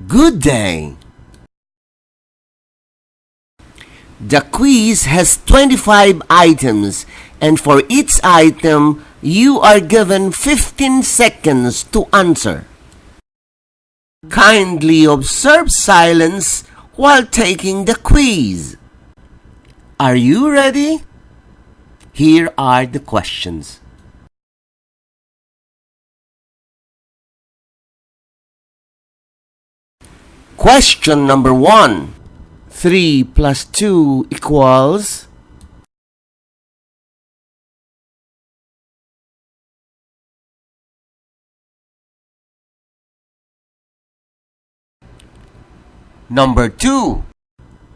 Good day! The quiz has 25 items, and for each item, you are given 15 seconds to answer. Kindly observe silence while taking the quiz. Are you ready? Here are the questions. Question number 1. 3 plus 2 equals... Number 2.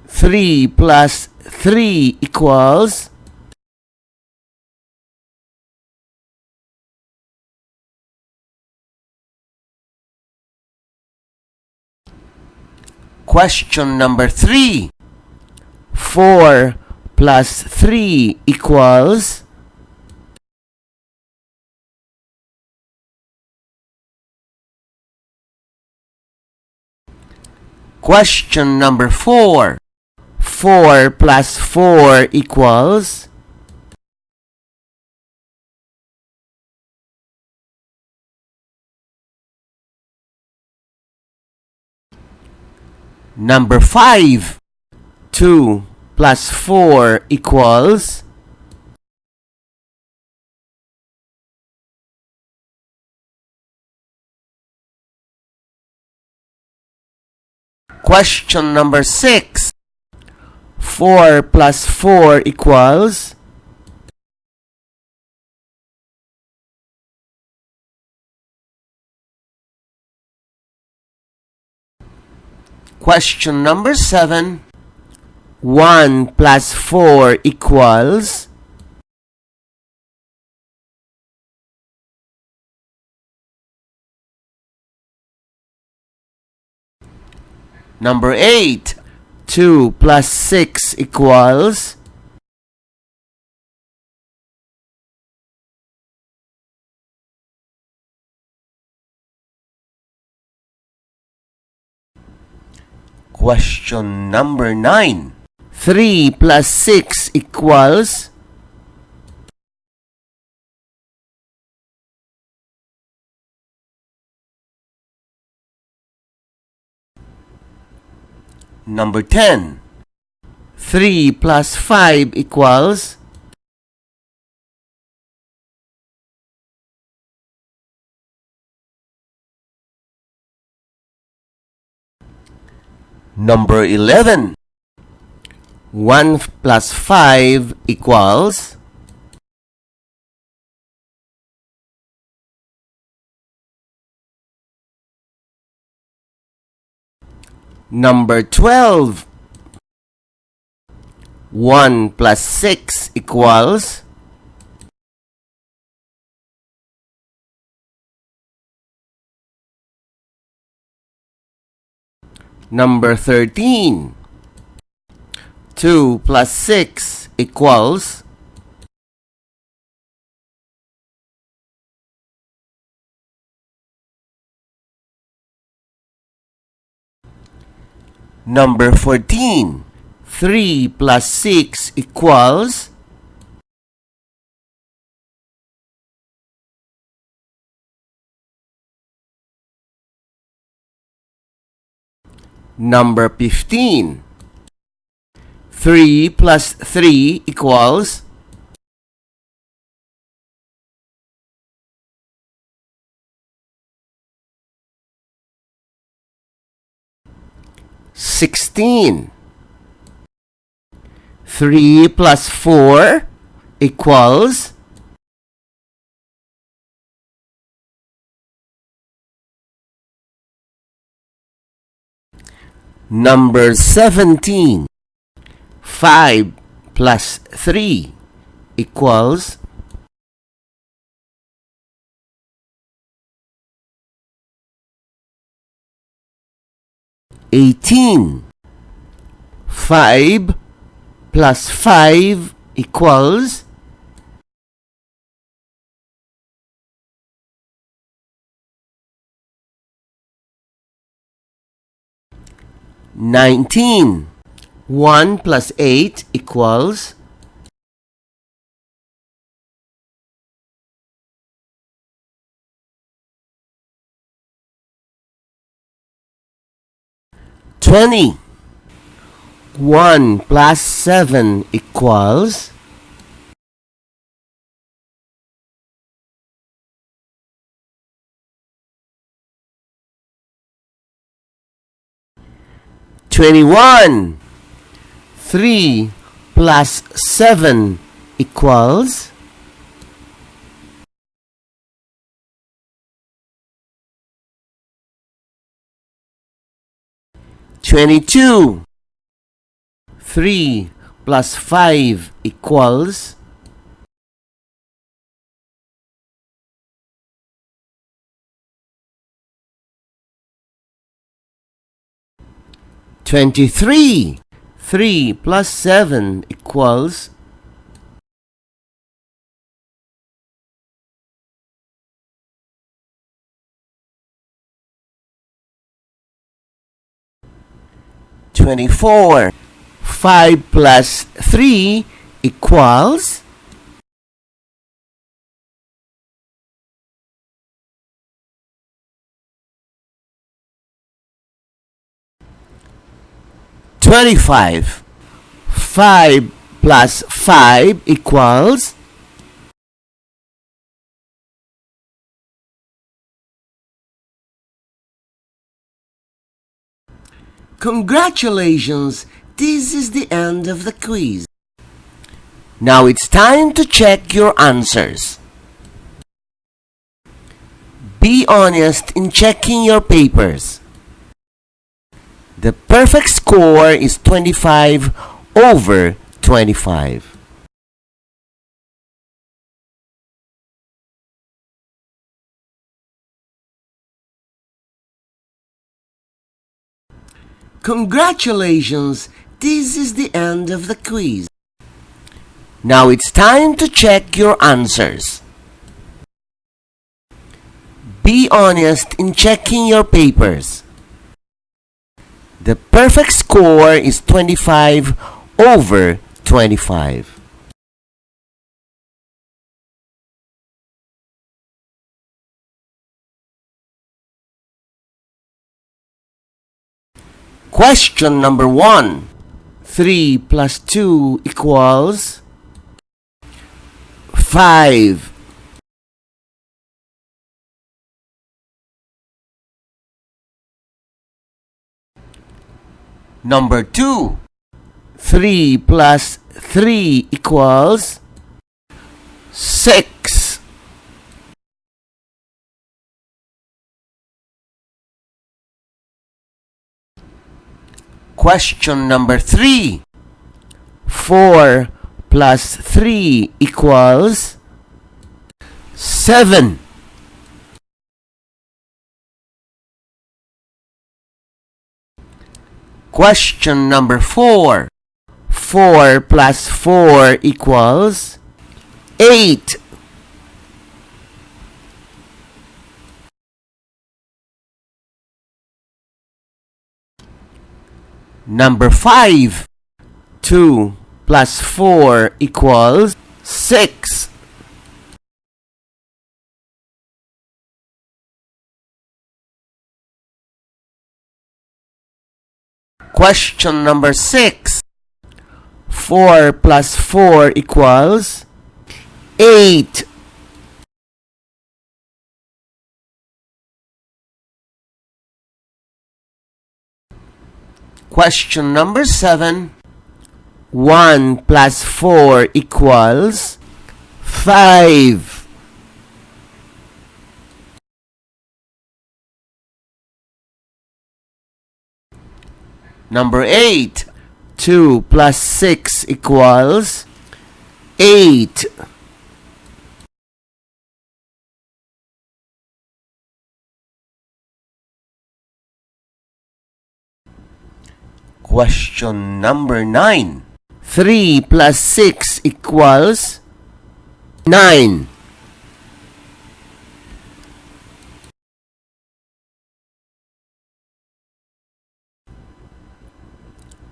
3 plus 3 equals... Question number 3. 4 plus 3 equals... Question number 4. 4 plus 4 equals... Number 5. 2 plus 4 equals... Question number 6. 4 plus 4 equals... Question number 7. 1 plus 4 equals... Number 8. 2 plus 6 equals... Question number 9. 3 plus 6 equals... Number 10. 3 plus 5 equals... Number 11. 1 plus 5 equals... Number 12. 1 plus 6 equals... Number 13. 2 plus 6 equals... Number 14. 3 plus 6 equals... Number 15. 3 plus 3 equals... (16) 3 plus 4 equals... Number 17. 5 plus 3 equals... (18) 5 plus 5 equals... 19. 1 plus 8 equals 20. 1 plus 7 equals 21. 3 plus 7 equals 22. 3 plus 5 equals 23. 3 plus 7 equals 24. 5 plus 3 equals 25. 5 plus 5 equals 'Congratulations! This is the end of the quiz. Now it's time to check your answers. Be honest in checking your papers. The perfect score is 25 over 25. Congratulations! This is the end of the quiz. Now it's time to check your answers. Be honest in checking your papers. The perfect score is 25 over 25. Question number 1. 3 plus 2 equals 5. Number 2. 3 plus 3 equals 6. Question number 3. 4 plus 3 equals 7. Question number 4. 4 plus 4 equals 8. Number 5. 2 plus 4 equals 6. Question number 6. 4 plus 4 equals 8. Question number 7. 1 plus 4 equals 5. Number 8. 2 plus 6 equals 8. Question number 9. 3 plus 6 equals 9.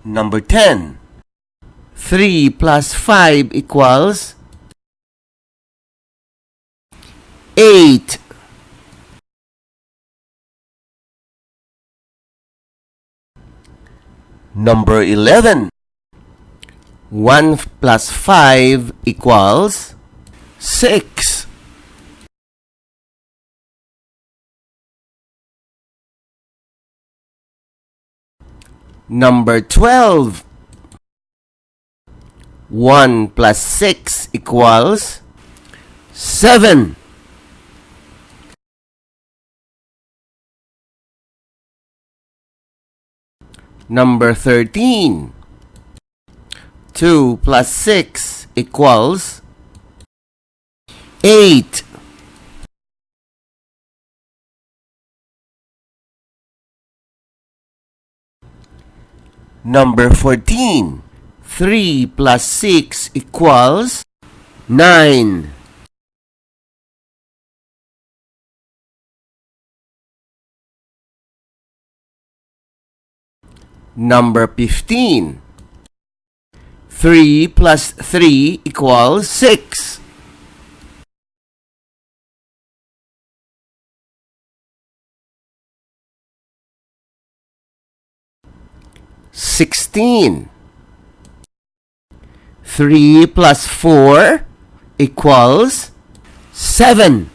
Number 10. 3 plus 5 equals 8. Number 11. 1 plus 5 equals 6. Number 12. 1 plus 6 equals 7. Number 13. 2 plus 6 equals 8. Number 14. 3 plus 6 equals 9. Number 15. 3 plus 3 equals 6. Sixteen. 3 plus 4 equals 7.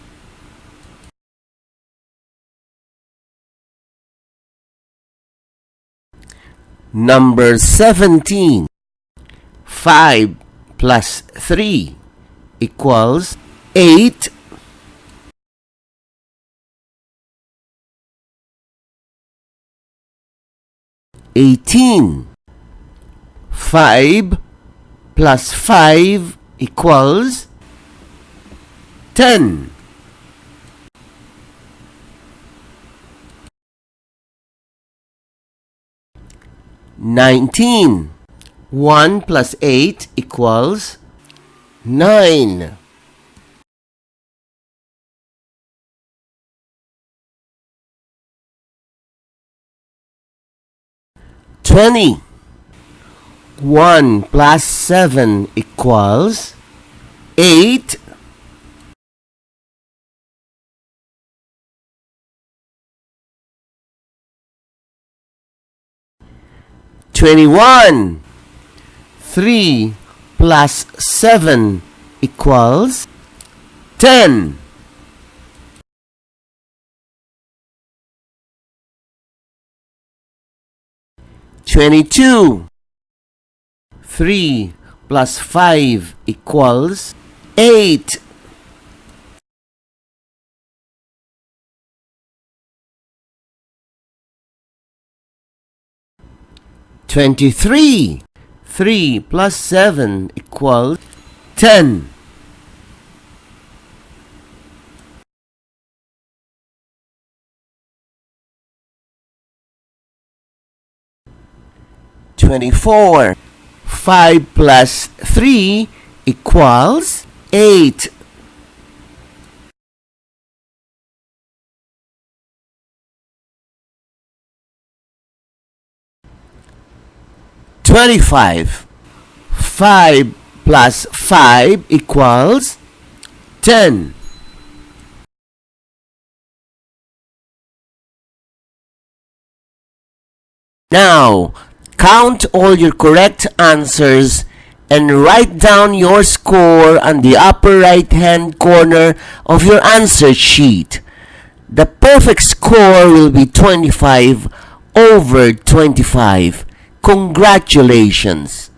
Number 17. 5 plus 3 equals 8. Eighteen. 5 plus 5 equals 10. Nineteen. 1 plus 8 equals 9. Twenty. 1 plus 7 equals 8. Twenty-one. 3 plus 7 equals 10. Twenty-two. 3 plus 5 equals 8. Twenty-three. 3 plus 7 equals 10. Twenty-four. 5 plus 3 equals 8. Twenty-five. 5 plus 5 equals 10. Now, count all your correct answers and write down your score on the upper right-hand corner of your answer sheet. The perfect score will be 25 over 25. Congratulations!